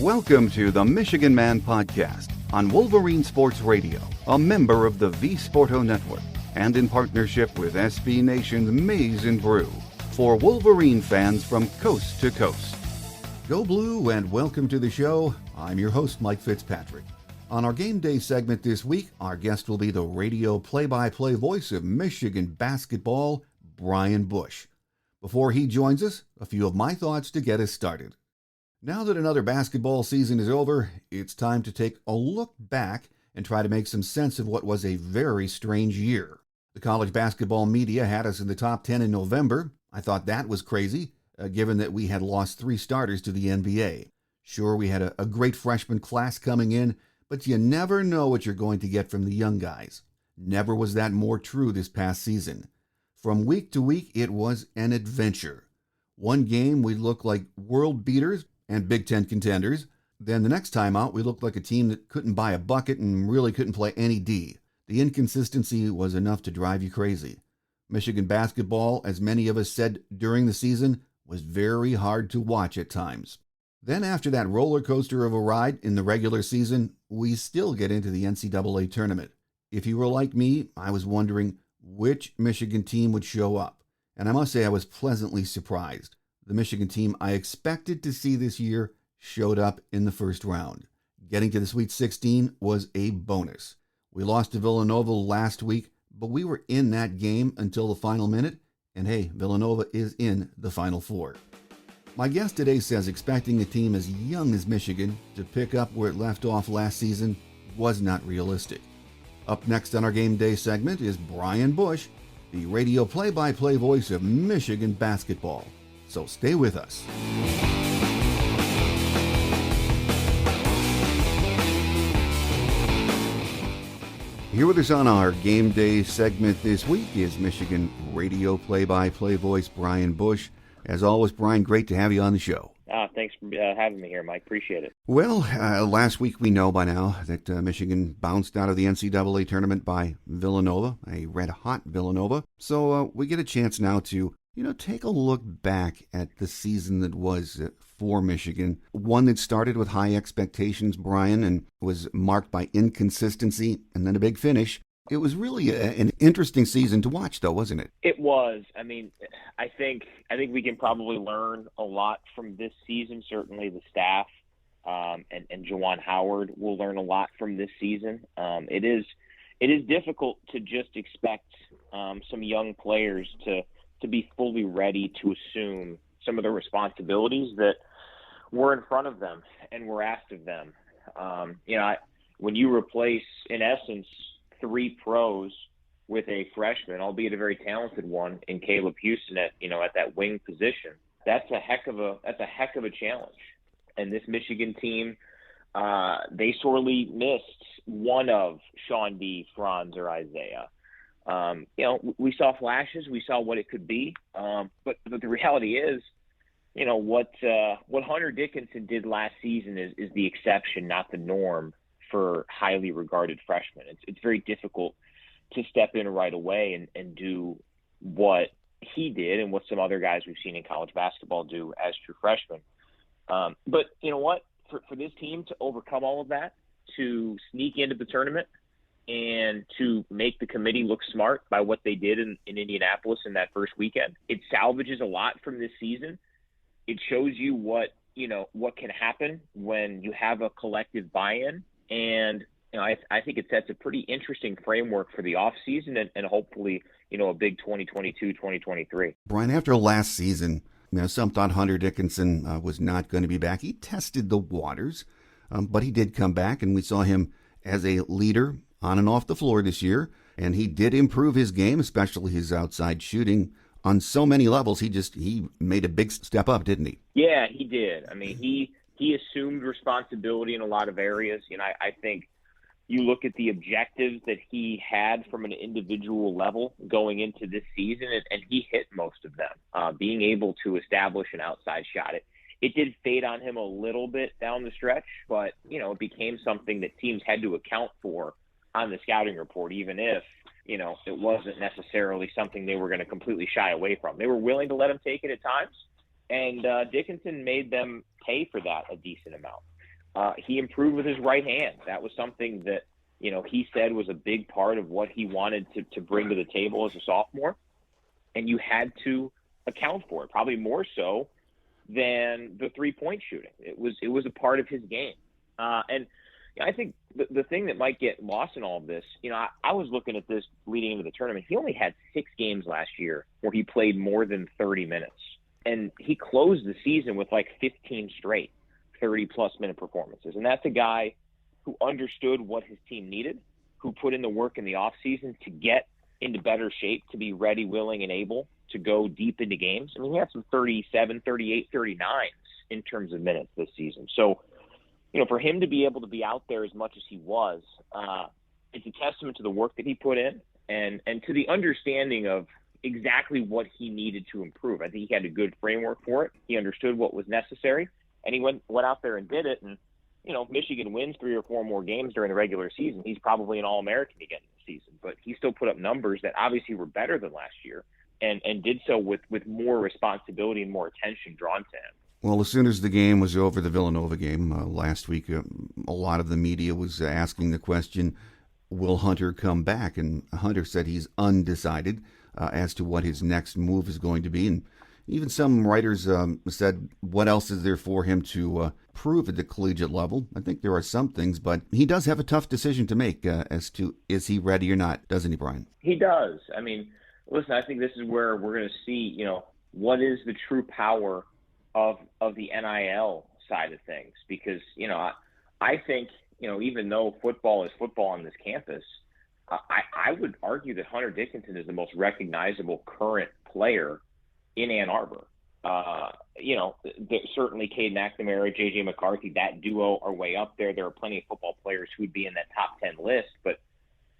Welcome to the Michigan Man Podcast on Wolverine Sports Radio, a member of the V Sporto Network, and in partnership with SB Nation's Maize and Brew, for Wolverine fans from coast to coast. Go Blue and welcome to the show. I'm your host, Mike Fitzpatrick. On our game day segment this week, our guest will be the radio play-by-play voice of Michigan basketball, Brian Boesch. Before he joins us, a few of my thoughts to get us started. Now that another basketball season is over, it's time to take a look back and try to make some sense of what was a very strange year. The college basketball media had us in the top 10 in November. I thought that was crazy, given that we had lost 3 starters to the NBA. Sure, we had a great freshman class coming in, but you never know what you're going to get from the young guys. Never was that more true this past season. From week to week, it was an adventure. One game, we looked like world beaters and Big Ten contenders. Then the next time out, we looked like a team that couldn't buy a bucket and really couldn't play any D. The inconsistency was enough to drive you crazy. Michigan basketball, as many of us said during the season, was very hard to watch at times. Then after that roller coaster of a ride in the regular season, we still get into the NCAA tournament. If you were like me, I was wondering which Michigan team would show up. And I must say I was pleasantly surprised. The Michigan team I expected to see this year showed up in the first round. Getting to the Sweet 16 was a bonus. We lost to Villanova last week, but we were in that game until the final minute, and hey, Villanova is in the Final Four. My guest today says expecting a team as young as Michigan to pick up where it left off last season was not realistic. Up next on our Game Day segment is Brian Boesch, the radio play-by-play voice of Michigan basketball. So stay with us. Here with us on our Game Day segment this week is Michigan radio play-by-play voice Brian Boesch. As always, Brian, great to have you on the show. Thanks for having me here, Mike. Appreciate it. Well, last week we know by now that Michigan bounced out of the NCAA tournament by Villanova, a red-hot Villanova. So we get a chance now to, take a look back at the season that was for Michigan. One that started with high expectations, Brian, and was marked by inconsistency and then a big finish. It was really an interesting season to watch, though, wasn't it? It was. I mean, I think we can probably learn a lot from this season. Certainly, the staff and Juwan Howard will learn a lot from this season. It is difficult to just expect some young players to be fully ready to assume some of the responsibilities that were in front of them and were asked of them. When you replace, in essence, 3 pros with a freshman, albeit a very talented one, in Caleb Houston at that wing position, that's a heck of a challenge. And this Michigan team, they sorely missed one of Sean D, Franz, or Isaiah. We saw flashes, we saw what it could be, but the reality is, what Hunter Dickinson did last season is the exception, not the norm for highly regarded freshmen. It's very difficult to step in right away and do what he did and what some other guys we've seen in college basketball do as true freshmen. But you know what? For this team to overcome all of that, to sneak into the tournament, and to make the committee look smart by what they did in Indianapolis in that first weekend, it salvages a lot from this season. It shows you what can happen when you have a collective buy-in. And I think it sets a pretty interesting framework for the offseason and hopefully, a big 2022-2023. Brian, after last season, some thought Hunter Dickinson was not going to be back. He tested the waters, but he did come back, and we saw him as a leader on and off the floor this year. And he did improve his game, especially his outside shooting. On so many levels, he made a big step up, didn't he? Yeah, he did. I mean, he assumed responsibility in a lot of areas. I think you look at the objectives that he had from an individual level going into this season, and he hit most of them. Being able to establish an outside shot, it did fade on him a little bit down the stretch, but it became something that teams had to account for on the scouting report, even if it wasn't necessarily something they were going to completely shy away from. They were willing to let him take it at times, and Dickinson made them pay for that a decent amount. he improved with his right hand. That was something that, he said was a big part of what he wanted to bring to the table as a sophomore. And you had to account for it, probably more so than the three-point shooting. It was a part of his game. And I think the thing that might get lost in all of this, I was looking at this leading into the tournament. He only had 6 games last year where he played more than 30 minutes. And he closed the season with like 15 straight 30-plus minute performances. And that's a guy who understood what his team needed, who put in the work in the offseason to get into better shape, to be ready, willing, and able to go deep into games. I mean, he had some 37, 38, 39s in terms of minutes this season. So, for him to be able to be out there as much as he was, it's a testament to the work that he put in and to the understanding of exactly what he needed to improve. I think he had a good framework for it. He understood what was necessary, and he went out there and did it. And, Michigan wins 3 or 4 more games during the regular season. He's probably an All-American again this season, but he still put up numbers that obviously were better than last year and did so with more responsibility and more attention drawn to him. Well, as soon as the game was over, the Villanova game last week, a lot of the media was asking the question, will Hunter come back? And Hunter said he's undecided as to what his next move is going to be. And even some writers said, what else is there for him to prove at the collegiate level? I think there are some things, but he does have a tough decision to make as to is he ready or not, doesn't he, Brian? He does. I mean, listen, I think this is where we're going to see, what is the true power of the NIL side of things, because, I think, even though football is football on this campus, I would argue that Hunter Dickinson is the most recognizable current player in Ann Arbor. Certainly Cade McNamara, J.J. McCarthy, that duo are way up there. There are plenty of football players who would be in that top 10 list, but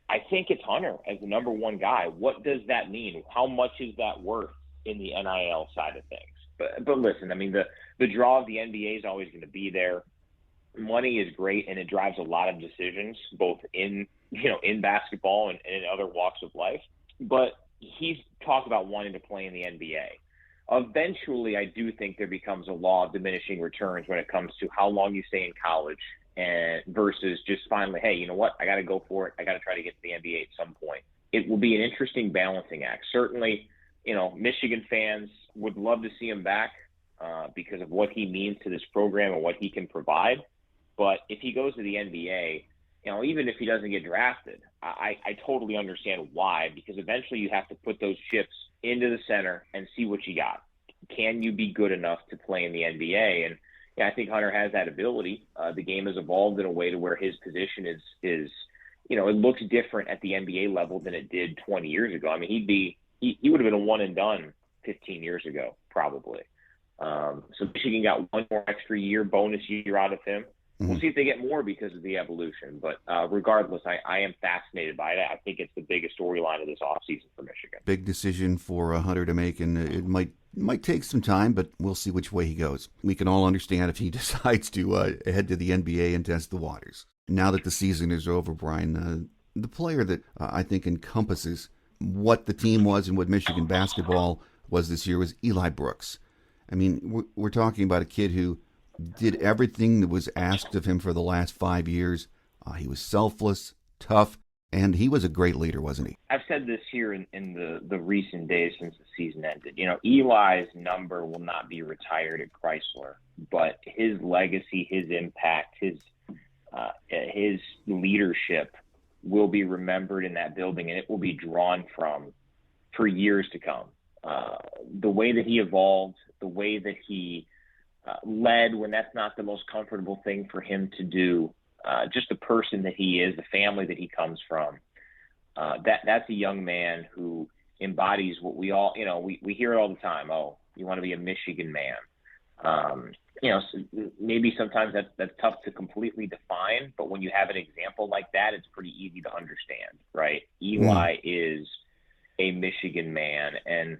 I think it's Hunter as the number one guy. What does that mean? How much is that worth in the NIL side of things? But listen, I mean, the draw of the NBA is always going to be there. Money is great, and it drives a lot of decisions, both in basketball and in other walks of life. But he's talked about wanting to play in the NBA. Eventually, I do think there becomes a law of diminishing returns when it comes to how long you stay in college and versus just finally, hey, you know what? I got to go for it. I got to try to get to the NBA at some point. It will be an interesting balancing act. Certainly, Michigan fans would love to see him back because of what he means to this program and what he can provide. But if he goes to the NBA, even if he doesn't get drafted, I totally understand why, because eventually you have to put those chips into the center and see what you got. Can you be good enough to play in the NBA? And I think Hunter has that ability. The game has evolved in a way to where his position is it looks different at the NBA level than it did 20 years ago. I mean, he would have been a one and done 15 years ago, probably. So Michigan got one more extra bonus year out of him. We'll see if they get more because of the evolution. But regardless, I am fascinated by it. I think it's the biggest storyline of this offseason for Michigan. Big decision for Hunter to make, and it might take some time, but we'll see which way he goes. We can all understand if he decides to head to the NBA and test the waters. Now that the season is over, Brian, the player that I think encompasses what the team was and what Michigan basketball was this year was Eli Brooks. I mean, we're talking about a kid who did everything that was asked of him for the last 5 years. He was selfless, tough, and he was a great leader, wasn't he? I've said this here in the recent days since the season ended. Eli's number will not be retired at Chrysler, but his legacy, his impact, his leadership will be remembered in that building, and it will be drawn from for years to come. The way that he evolved, the way that he led when that's not the most comfortable thing for him to do, just the person that he is, the family that he comes from. That's a young man who embodies what we all, we hear it all the time. Oh, you want to be a Michigan man. Maybe sometimes that's tough to completely define, but when you have an example like that, it's pretty easy to understand, right? Eli is a Michigan man, and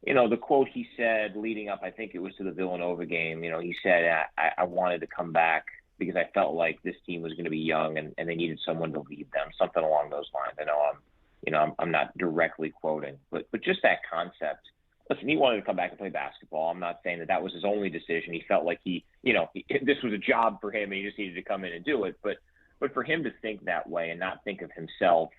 the quote he said leading up, I think it was to the Villanova game, he said, I wanted to come back because I felt like this team was going to be young and they needed someone to lead them, something along those lines. I know I'm not directly quoting, but just that concept listen, he wanted to come back and play basketball. I'm not saying that was his only decision. He felt like this was a job for him and he just needed to come in and do it. But for him to think that way and not think of himself,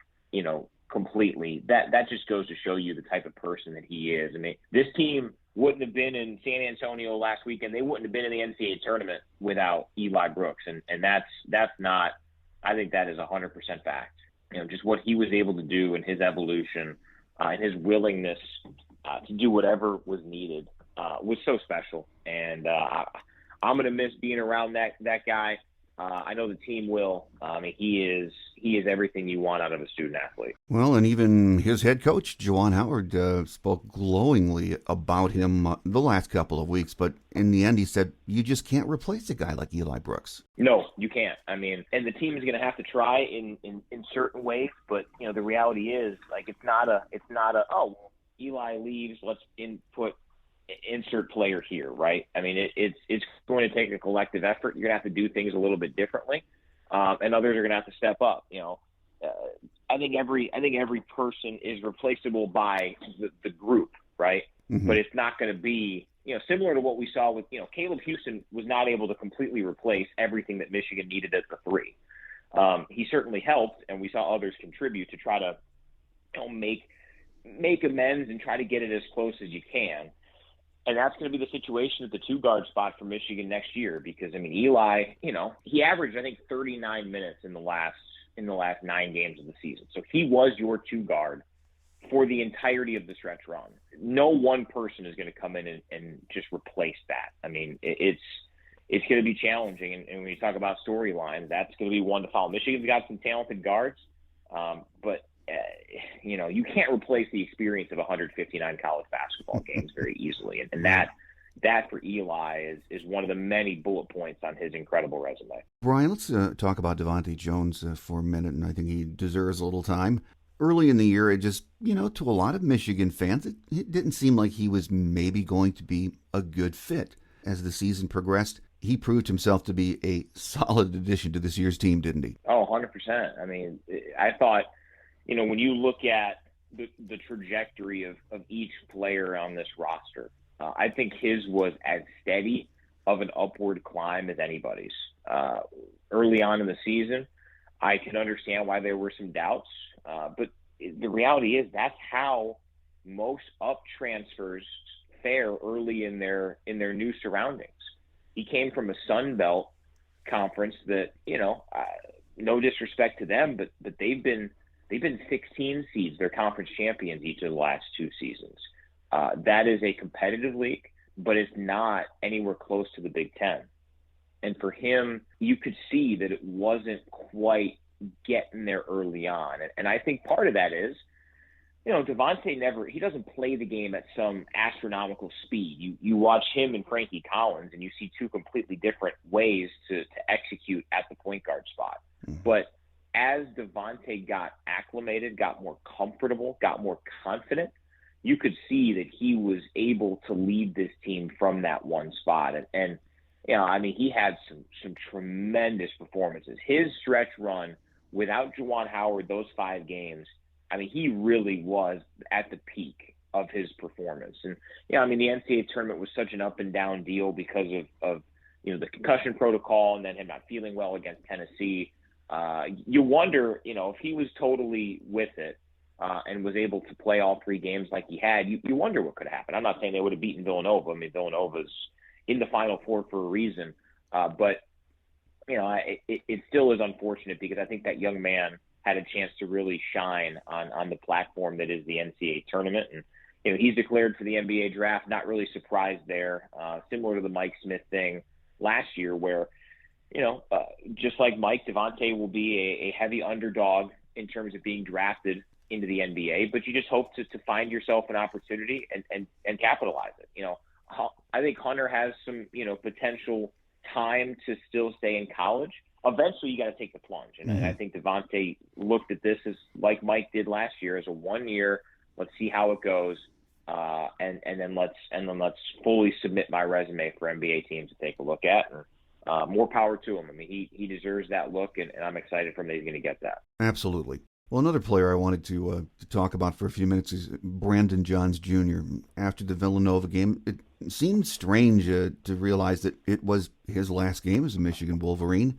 completely, that just goes to show you the type of person that he is. I mean, this team wouldn't have been in San Antonio last weekend. They wouldn't have been in the NCAA tournament without Eli Brooks. And that's not, I think that is 100% fact. Just what he was able to do in his evolution and his willingness to do whatever was needed was so special. And I'm going to miss being around that guy. I know the team will. I mean, he is everything you want out of a student athlete. Well, and even his head coach, Juwan Howard, spoke glowingly about him the last couple of weeks. But in the end, he said, you just can't replace a guy like Eli Brooks. No, you can't. I mean, and the team is going to have to try in certain ways. But, the reality is, like, it's not a oh, well, Eli leaves, let's insert player here, right? I mean, it's going to take a collective effort. You're going to have to do things a little bit differently, and others are going to have to step up. I think every person is replaceable by the group, right? Mm-hmm. But it's not going to be, similar to what we saw with, Caleb Houston was not able to completely replace everything that Michigan needed at the three. He certainly helped, and we saw others contribute to try to, make amends and try to get it as close as you can. And that's going to be the situation at the two-guard spot for Michigan next year because, I mean, Eli, he averaged, I think, 39 minutes in the last 9 games of the season. So he was your two-guard for the entirety of the stretch run. No one person is going to come in and just replace that. I mean, it's going to be challenging. And when you talk about storylines, that's going to be one to follow. Michigan's got some talented guards, but you can't replace the experience of 159 college basketball games very easily. And that for Eli is one of the many bullet points on his incredible resume. Brian, let's talk about Devonte Jones for a minute, and I think he deserves a little time. Early in the year, it just, to a lot of Michigan fans, it didn't seem like he was maybe going to be a good fit. As the season progressed, he proved himself to be a solid addition to this year's team, didn't he? Oh, 100%. I mean, I thought, when you look at the trajectory of each player on this roster, I think his was as steady of an upward climb as anybody's. Early on in the season, I can understand why there were some doubts, but the reality is that's how most up transfers fare early in their new surroundings. He came from a Sun Belt conference that, no disrespect to them, but they've been 16 seeds. They're conference champions each of the last 2 seasons. That is a competitive league, but it's not anywhere close to the Big Ten. And for him, you could see that it wasn't quite getting there early on. And I think part of that is, Devonte he doesn't play the game at some astronomical speed. You watch him and Frankie Collins, and you see 2 completely different ways to execute at the point guard spot. Mm-hmm. But as Devonte got acclimated, got more comfortable, got more confident, you could see that he was able to lead this team from that one spot. And he had some tremendous performances. His stretch run without Juwan Howard, those 5 games, he really was at the peak of his performance. And, the NCAA tournament was such an up and down deal because of the concussion protocol and then him not feeling well against Tennessee. You wonder, if he was totally with it and was able to play all 3 games like he had, you wonder what could happen. I'm not saying they would have beaten Villanova. Villanova's in the Final Four for a reason. But, it still is unfortunate because I think that young man had a chance to really shine on the platform that is the NCAA tournament. And, he's declared for the NBA draft, not really surprised there, similar to the Mike Smith thing last year where, just like Mike, Devonte will be a heavy underdog in terms of being drafted into the NBA, but you just hope to find yourself an opportunity and capitalize it. I think Hunter has some, potential time to still stay in college. Eventually you got to take the plunge. And I think Devonte looked at this as like Mike did last year as a 1 year. Let's see how it goes. And then let's fully submit my resume for NBA teams to take a look at. And, more power to him. He deserves that look, and I'm excited for him that he's going to get that. Absolutely. Well, another player I wanted to talk about for a few minutes is Brandon Johns Jr. After the Villanova game, it seemed strange to realize that it was his last game as a Michigan Wolverine.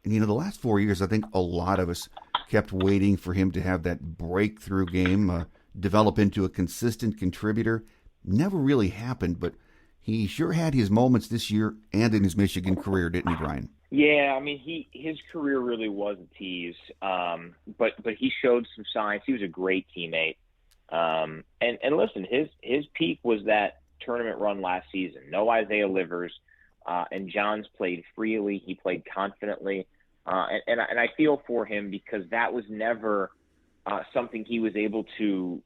And, the last 4 years, I think a lot of us kept waiting for him to have that breakthrough game, develop into a consistent contributor. Never really happened, but he sure had his moments this year and in his Michigan career, didn't he, Brian? Yeah, I mean, his career really was a tease, but he showed some signs. He was a great teammate, and listen, his peak was that tournament run last season. No Isaiah Livers, and Johns played freely. He played confidently, and I feel for him because that was never something he was able to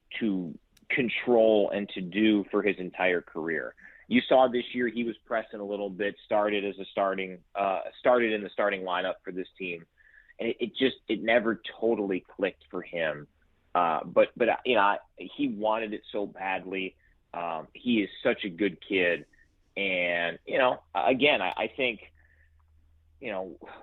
control and to do for his entire career. You saw this year he was pressing a little bit, started in the starting lineup for this team, and it never totally clicked for him. But he wanted it so badly. He is such a good kid, and again, I think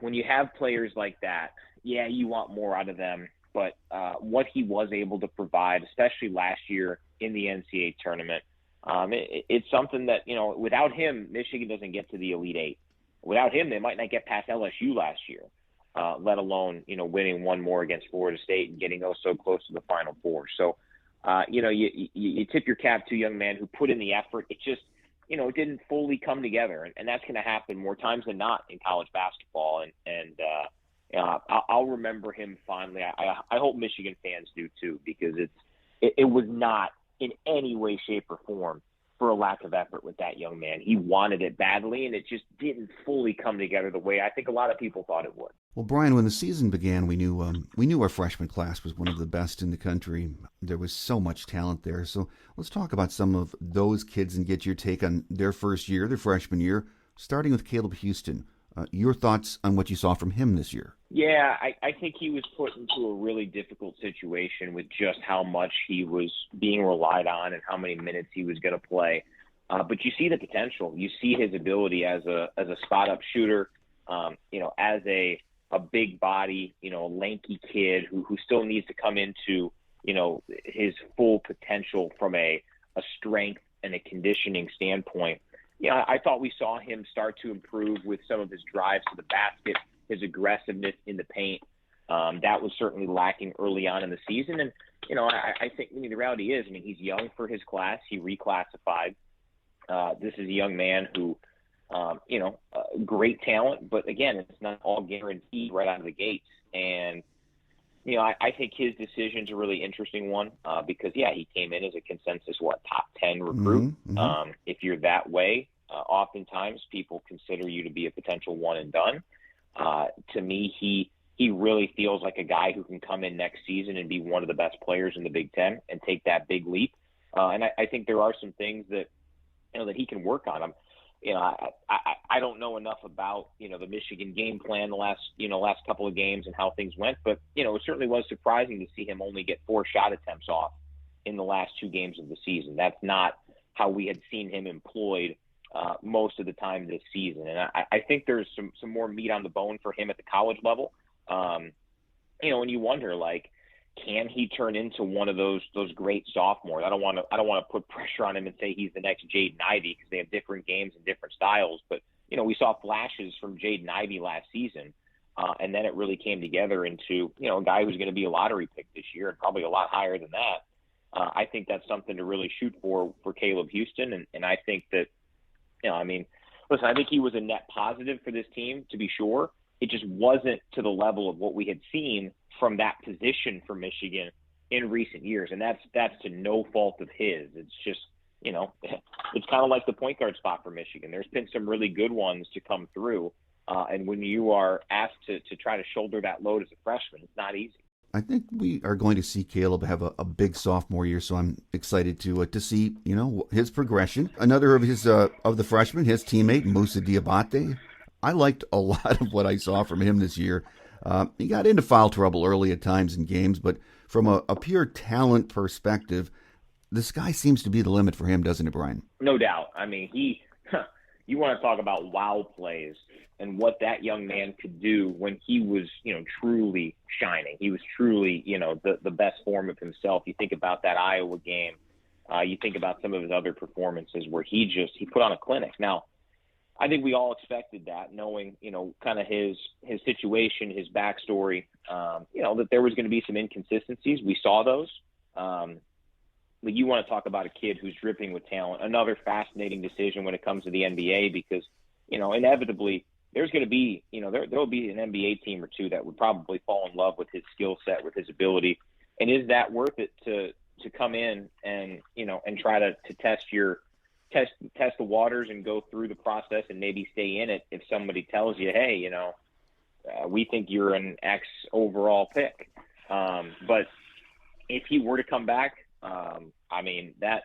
when you have players like that, yeah, you want more out of them. But what he was able to provide, especially last year in the NCAA tournament. It's something that, without him, Michigan doesn't get to the Elite Eight. Without him, they might not get past LSU last year, let alone, winning one more against Florida State and getting so close to the Final Four. So, you tip your cap to a young man who put in the effort. It just, it didn't fully come together. And that's going to happen more times than not in college basketball. I'll remember him fondly. I hope Michigan fans do too, because it was not in any way, shape, or form for a lack of effort with that young man. He wanted it badly, and it just didn't fully come together the way I think a lot of people thought it would. Well, Brian, when the season began, we knew our freshman class was one of the best in the country. There was so much talent there. So let's talk about some of those kids and get your take on their first year, their freshman year, starting with Caleb Houston. Your thoughts on what you saw from him this year? Yeah, I think he was put into a really difficult situation with just how much he was being relied on and how many minutes he was going to play. But you see the potential. You see his ability as a spot-up shooter, as a big body, a lanky kid who still needs to come into, his full potential from a strength and a conditioning standpoint. Yeah, I thought we saw him start to improve with some of his drives to the basket, his aggressiveness in the paint. That was certainly lacking early on in the season. And, I think the reality is, he's young for his class. He reclassified. This is a young man who, great talent. But, again, it's not all guaranteed right out of the gates. And, I think his decision's a really interesting one because, yeah, he came in as a consensus, top 10 recruit. Mm-hmm. If you're that way, oftentimes people consider you to be a potential one and done. To me, he really feels like a guy who can come in next season and be one of the best players in the Big Ten and take that big leap. And I think there are some things that, that he can work on. I don't know enough about, the Michigan game plan the last couple of games and how things went, but, it certainly was surprising to see him only get 4 shot attempts off in the last 2 games of the season. That's not how we had seen him employed most of the time this season. And I think there's some more meat on the bone for him at the college level. And you wonder, can he turn into one of those great sophomores? I don't want to put pressure on him and say he's the next Jaden Ivey because they have different games and different styles. But we saw flashes from Jaden Ivey last season, and then it really came together into a guy who's going to be a lottery pick this year and probably a lot higher than that. I think that's something to really shoot for Caleb Houston, and I think that listen, I think he was a net positive for this team to be sure. It just wasn't to the level of what we had seen from that position for Michigan in recent years. And that's to no fault of his. It's just, it's kind of like the point guard spot for Michigan. There's been some really good ones to come through. And when you are asked to try to shoulder that load as a freshman, it's not easy. I think we are going to see Caleb have a big sophomore year, so I'm excited to see, his progression. Another of the freshmen, his teammate, Moussa Diabate. I liked a lot of what I saw from him this year. He got into foul trouble early at times in games, but from a pure talent perspective, the sky seems to be the limit for him, doesn't it, Brian? No doubt. you want to talk about wow plays and what that young man could do when he was, truly shining. He was truly, the best form of himself. You think about that Iowa game. You think about some of his other performances where he put on a clinic. Now, I think we all expected that, knowing, kind of his situation, his backstory, that there was going to be some inconsistencies. We saw those. But you want to talk about a kid who's dripping with talent. Another fascinating decision when it comes to the NBA because, inevitably there's going to be, there'll be an NBA team or two that would probably fall in love with his skill set, with his ability. And is that worth it to come in and, and try to test the waters and go through the process and maybe stay in it if somebody tells you, hey, we think you're an X overall pick. But if he were to come back, that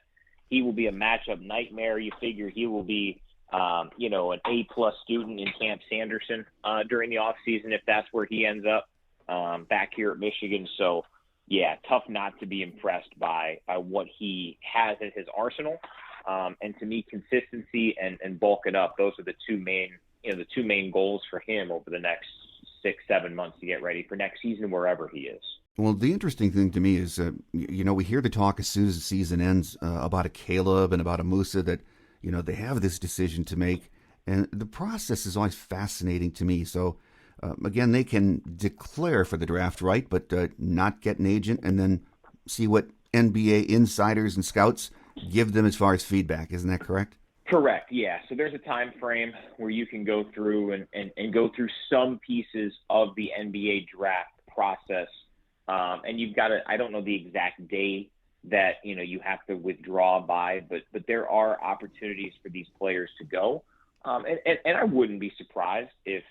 he will be a matchup nightmare. You figure he will be, an A+ student in Camp Sanderson during the off season if that's where he ends up back here at Michigan. So, yeah, tough not to be impressed by what he has in his arsenal. And to me, consistency and bulk it up, those are the two main goals for him over the next 6-7 months to get ready for next season, wherever he is. Well, the interesting thing to me is, we hear the talk as soon as the season ends about a Caleb and about a Musa that, they have this decision to make. And the process is always fascinating to me. So, again, they can declare for the draft, right, but not get an agent and then see what NBA insiders and scouts give them as far as feedback. Isn't that correct? Correct, yeah. So there's a time frame where you can go through and go through some pieces of the NBA draft process. And you've got I don't know the exact day that, you have to withdraw by, but there are opportunities for these players to go. And I wouldn't be surprised if,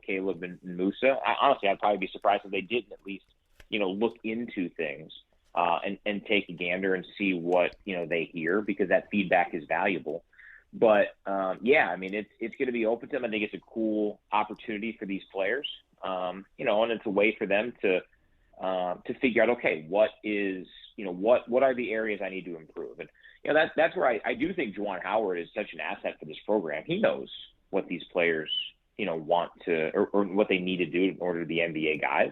Caleb and Musa, honestly, I'd probably be surprised if they didn't at least, look into things and take a gander and see what, they hear, because that feedback is valuable. But, it's going to be open to them. I think it's a cool opportunity for these players, and it's a way for them to figure out, okay, what are the areas I need to improve? And, that's where I do think Juwan Howard is such an asset for this program. He knows what these players, want to, or what they need to do in order to be NBA guys.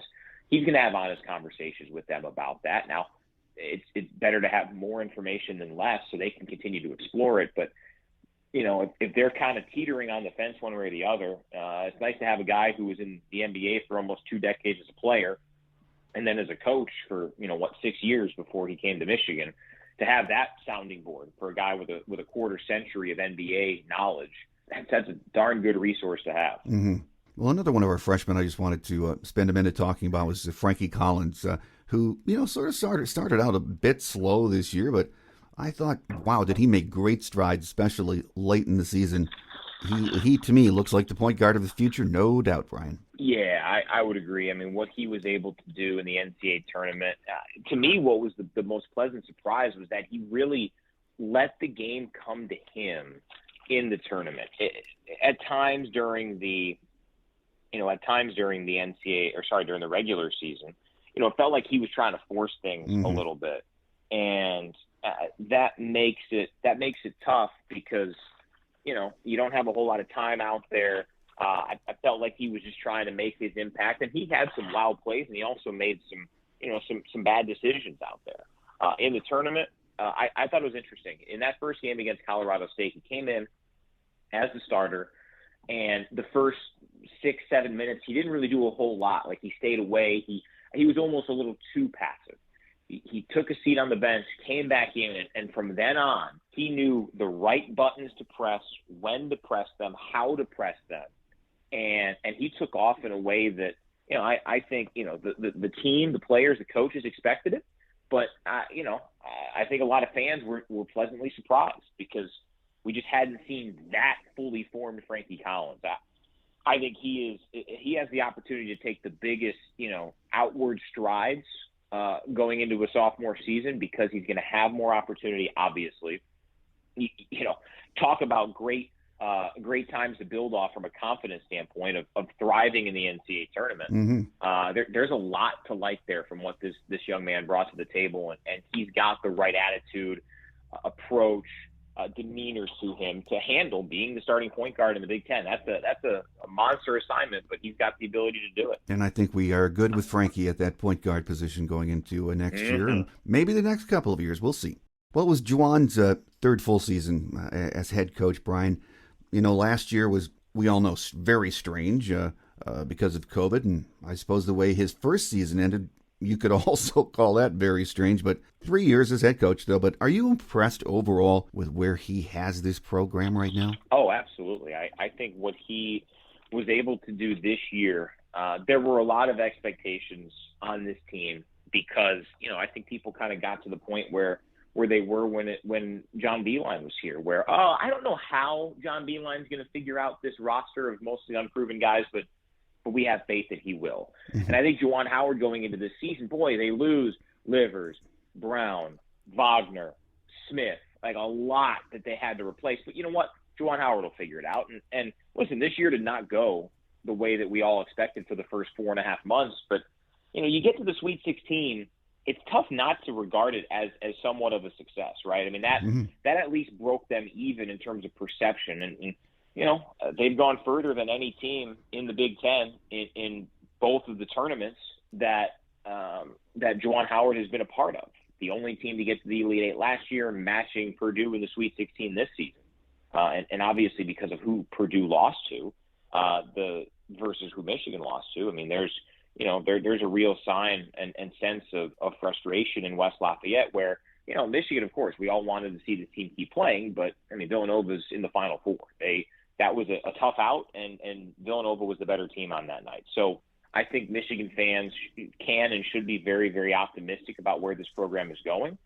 He's going to have honest conversations with them about that. Now, it's better to have more information than less so they can continue to explore it. But, if they're kind of teetering on the fence one way or the other, it's nice to have a guy who was in the NBA for almost 2 decades as a player and then as a coach for, 6 years before he came to Michigan, to have that sounding board for a guy with a quarter century of NBA knowledge. That's a darn good resource to have. Mm-hmm. Well, another one of our freshmen I just wanted to spend a minute talking about was Frankie Collins, who, sort of started out a bit slow this year, but I thought, wow, did he make great strides, especially late in the season. He to me, looks like the point guard of the future, no doubt, Brian. Yeah, I would agree. What he was able to do in the NCAA tournament, to me, what was the most pleasant surprise was that he really let the game come to him in the tournament. At times during the NCAA, during the regular season, it felt like he was trying to force things a little bit, and that makes it tough because you don't have a whole lot of time out there. I felt like he was just trying to make his impact, and he had some wild plays, and he also made some bad decisions out there in the tournament. I thought it was interesting. In that first game against Colorado State, he came in as the starter, and the first 6-7 minutes, he didn't really do a whole lot. Like, he stayed away. He was almost a little too passive. He took a seat on the bench, came back in, and from then on, he knew the right buttons to press, when to press them, how to press them. And he took off in a way that, I think, the team, the players, the coaches expected it. But, I think a lot of fans were pleasantly surprised because we just hadn't seen that fully formed Frankie Collins. I think he has the opportunity to take the biggest, outward strides going into a sophomore season because he's going to have more opportunity, obviously. Talk about great times to build off from a confidence standpoint of thriving in the NCAA tournament. Mm-hmm. There's a lot to like there from what this young man brought to the table, and he's got the right attitude, approach, demeanor to him to handle being the starting point guard in the Big Ten. That's a monster assignment, but he's got the ability to do it. And I think we are good with Frankie at that point guard position going into next year, and Mm-hmm. maybe the next couple of years. We'll see. Well, it was Juwan's third full season as head coach, Brian. Last year was, we all know, very strange because of COVID, and I suppose the way his first season ended, you could also call that very strange. But 3 years as head coach, though. But are you impressed overall with where he has this program right now? Oh, absolutely. I think what he was able to do this year, there were a lot of expectations on this team because, I think people kind of got to the point where they were when John Beilein was here, where, I don't know how John Beilein's going to figure out this roster of mostly unproven guys, but we have faith that he will. Mm-hmm. And I think Juwan Howard going into this season, boy, they lose Livers, Brown, Wagner, Smith, like a lot that they had to replace. But you know what? Juwan Howard will figure it out. And listen, this year did not go the way that we all expected for the first 4.5 months. But, you get to the Sweet 16, it's tough not to regard it as somewhat of a success, right? I mean, that at least broke them even in terms of perception. And they've gone further than any team in the Big Ten in both of the tournaments that Juwan Howard has been a part of. The only team to get to the Elite Eight last year, matching Purdue in the Sweet 16 this season. And obviously because of who Purdue lost to, versus who Michigan lost to. I mean, there's a real sign and sense of frustration in West Lafayette where, Michigan, of course, we all wanted to see the team keep playing, but I mean, Villanova's in the Final Four. That was a tough out, and Villanova was the better team on that night. So I think Michigan fans can and should be very, very optimistic about where this program is going.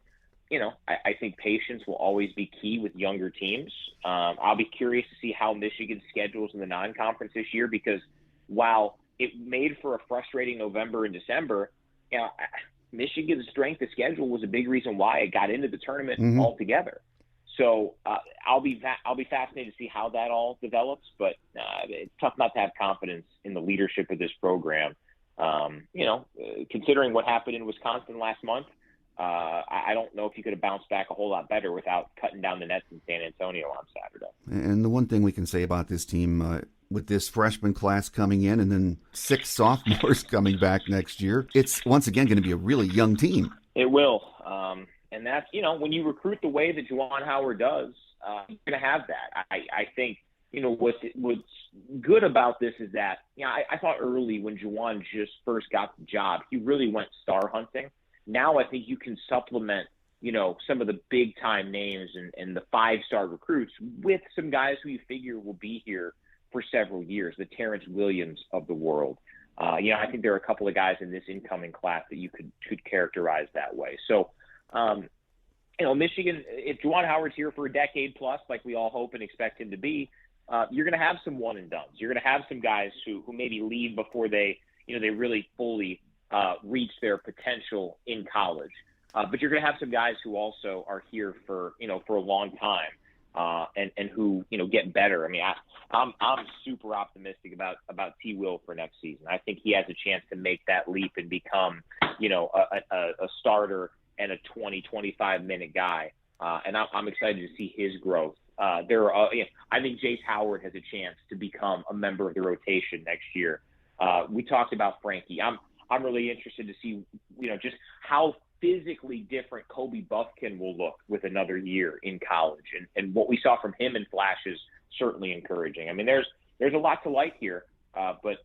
I think patience will always be key with younger teams. I'll be curious to see how Michigan schedules in the non-conference this year because while it made for a frustrating November and December, Michigan's strength of schedule was a big reason why it got into the tournament altogether. So I'll be fascinated to see how that all develops, but it's tough not to have confidence in the leadership of this program. Considering what happened in Wisconsin last month, I don't know if you could have bounced back a whole lot better without cutting down the nets in San Antonio on Saturday. And the one thing we can say about this team, with this freshman class coming in and then 6 sophomores coming back next year, it's once again going to be a really young team. It will. And that's, when you recruit the way that Juwan Howard does, you're going to have that. I think, what's good about this is that, I thought early when Juwan just first got the job, he really went star hunting. Now I think you can supplement, some of the big time names and the 5-star recruits with some guys who you figure will be here for several years, the Terrence Williams of the world. I think there are a couple of guys in this incoming class that you could characterize that way. So, Michigan, if Juwan Howard's here for a decade plus, like we all hope and expect him to be, you're going to have some one and dones. You're going to have some guys who maybe leave before they really fully reach their potential in college. But you're going to have some guys who also are here for a long time, and who get better. I mean, I'm super optimistic about T. Will for next season. I think he has a chance to make that leap and become a starter and a 20-25 minute guy. And I'm excited to see his growth. I think Jace Howard has a chance to become a member of the rotation next year. We talked about Frankie. I'm really interested to see, just how physically different Kobe Buffkin will look with another year in college. And what we saw from him in flashes certainly encouraging. I mean, there's a lot to like here, but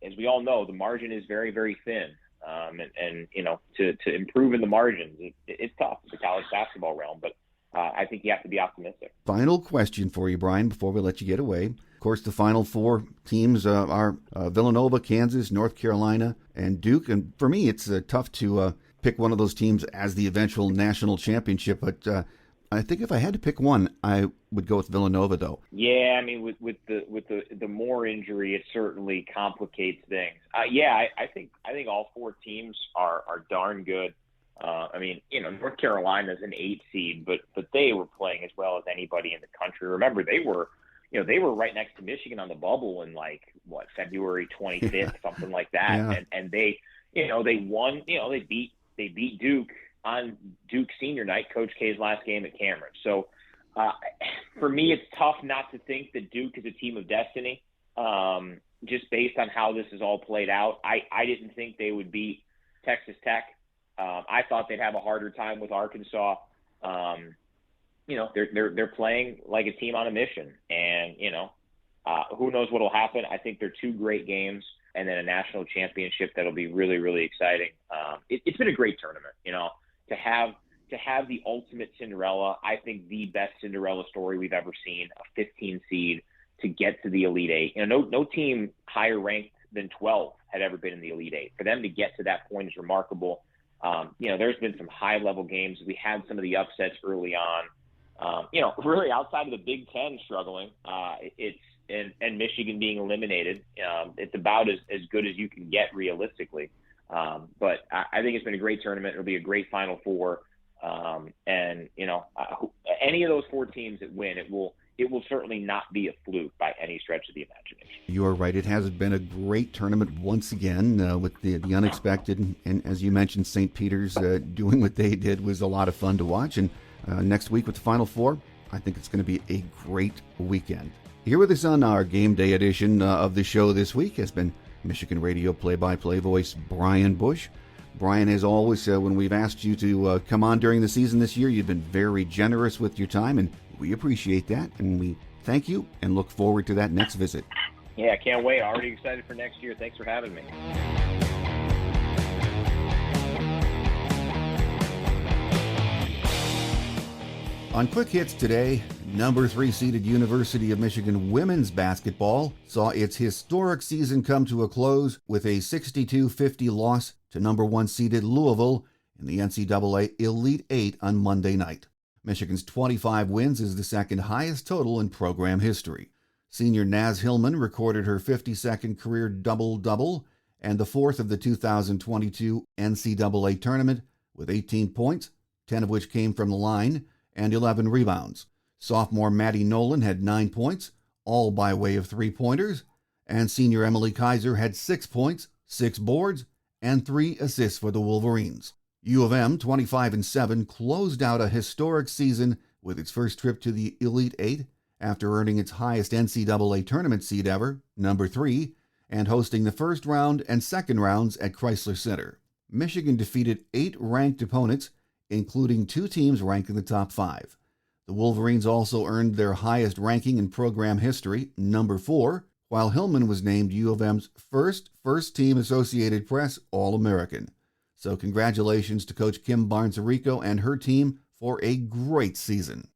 as we all know, the margin is very, very thin. To improve in the margins, it's tough in the college basketball realm, but I think you have to be optimistic. Final question for you, Brian, before we let you get away. Of course, the Final Four teams are Villanova, Kansas, North Carolina, and Duke. And for me, it's tough to pick one of those teams as the eventual national championship. But I think if I had to pick one, I would go with Villanova, though. Yeah, I mean, with the more injury, it certainly complicates things. I think all 4 teams are darn good. North Carolina's an 8 seed, but they were playing as well as anybody in the country. Remember, they were right next to Michigan on the bubble in February 25th, something like that. Yeah. And they won, they beat Duke on Duke senior night, Coach K's last game at Cameron. So For me, it's tough not to think that Duke is a team of destiny, just based on how this is all played out. I didn't think they would beat Texas Tech. I thought they'd have a harder time with Arkansas. They're playing like a team on a mission, and who knows what'll happen. I think they're two great games, and then a national championship that'll be really, really exciting. It's been a great tournament, to have the ultimate Cinderella. I think the best Cinderella story we've ever seen, a 15 seed to get to the Elite Eight. No team higher ranked than 12 had ever been in the Elite Eight. For them to get to that point is remarkable. There's been some high-level games. We had some of the upsets early on. Really outside of the Big Ten struggling, and Michigan being eliminated, it's about as good as you can get realistically. But I think it's been a great tournament. It'll be a great Final Four. Any of those four teams that win, it will certainly not be a fluke by any stretch of the imagination. You are right. It has been a great tournament once again, with the unexpected. And as you mentioned, St. Peter's doing what they did was a lot of fun to watch. And next week with the Final Four, I think it's going to be a great weekend. Here with us on our game day edition of the show this week has been Michigan radio play-by-play voice Brian Boesch. Brian, as always, when we've asked you to come on during the season this year, you've been very generous with your time, and we appreciate that, and we thank you and look forward to that next visit. Yeah, I can't wait. Already excited for next year. Thanks for having me. On Quick Hits today, number 3 seeded University of Michigan women's basketball saw its historic season come to a close with a 62-50 loss to number 1 seeded Louisville in the NCAA Elite Eight on Monday night. Michigan's 25 wins is the second highest total in program history. Senior Naz Hillman recorded her 52nd career double-double and the fourth of the 2022 NCAA tournament with 18 points, 10 of which came from the line, and 11 rebounds. Sophomore Maddie Nolan had 9 points, all by way of three-pointers, and senior Emily Kaiser had 6 points, 6 boards, and 3 assists for the Wolverines. U of M, 25-7, closed out a historic season with its first trip to the Elite Eight after earning its highest NCAA tournament seed ever, number 3, and hosting the first round and second rounds at Chrysler Center. Michigan defeated 8 ranked opponents, including 2 teams ranked in the top 5. The Wolverines also earned their highest ranking in program history, number 4, while Hillman was named U of M's first-team Associated Press All-American. So congratulations to Coach Kim Barnes-Arico and her team for a great season.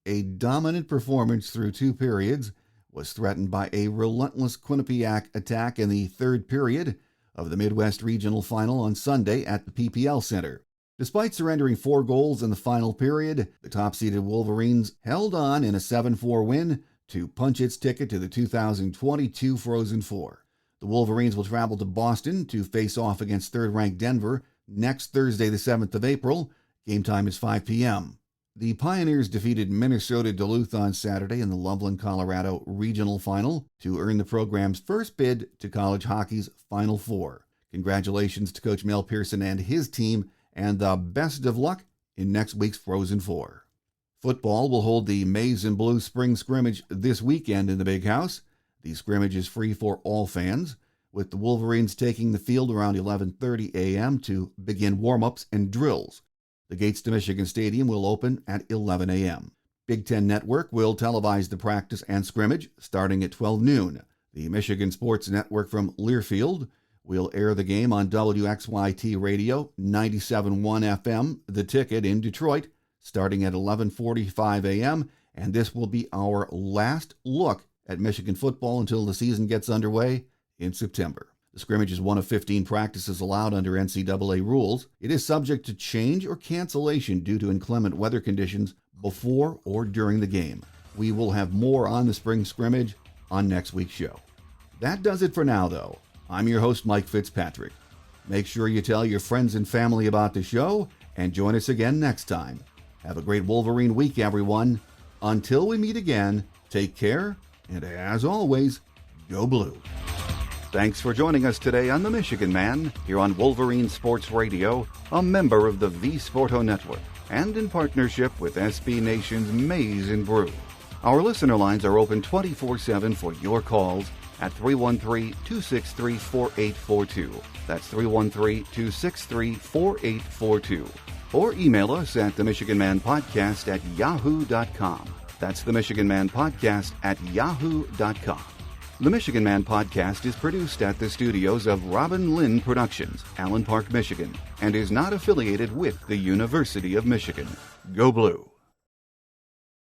A dominant performance through 2 periods was threatened by a relentless Quinnipiac attack in the third period of the Midwest Regional Final on Sunday at the PPL Center. Despite surrendering 4 goals in the final period, the top-seeded Wolverines held on in a 7-4 win to punch its ticket to the 2022 Frozen Four. The Wolverines will travel to Boston to face off against third-ranked Denver next Thursday, the 7th of April. Game time is 5 p.m. The Pioneers defeated Minnesota Duluth on Saturday in the Loveland, Colorado Regional Final to earn the program's first bid to college hockey's Final Four. Congratulations to Coach Mel Pearson and his team, and the best of luck in next week's Frozen Four. Football will hold the Maize and Blue Spring Scrimmage this weekend in the Big House. The scrimmage is free for all fans, with the Wolverines taking the field around 11:30 a.m. to begin warm-ups and drills. The gates to Michigan Stadium will open at 11 a.m. Big Ten Network will televise the practice and scrimmage starting at 12 noon. The Michigan Sports Network from Learfield will air the game on WXYT Radio 97.1 FM, The Ticket in Detroit, starting at 11:45 a.m., and this will be our last look at Michigan football until the season gets underway in September. The scrimmage is one of 15 practices allowed under NCAA rules. It is subject to change or cancellation due to inclement weather conditions before or during the game. We will have more on the spring scrimmage on next week's show. That does it for now, though. I'm your host, Mike Fitzpatrick. Make sure you tell your friends and family about the show, and join us again next time. Have a great Wolverine week, everyone. Until we meet again, take care, and as always, go blue. Thanks for joining us today on The Michigan Man, here on Wolverine Sports Radio, a member of the V Sporto Network. and in partnership with SB Nation's Maize and Brew. Our listener lines are open 24/7 for your calls at 313-263-4842. That's 313-263-4842. Or email us at themichiganmanpodcast@yahoo.com. That's themichiganmanpodcast@yahoo.com. The Michigan Man Podcast is produced at the studios of Robin Lynn Productions, Allen Park, Michigan, and is not affiliated with the University of Michigan. Go Blue!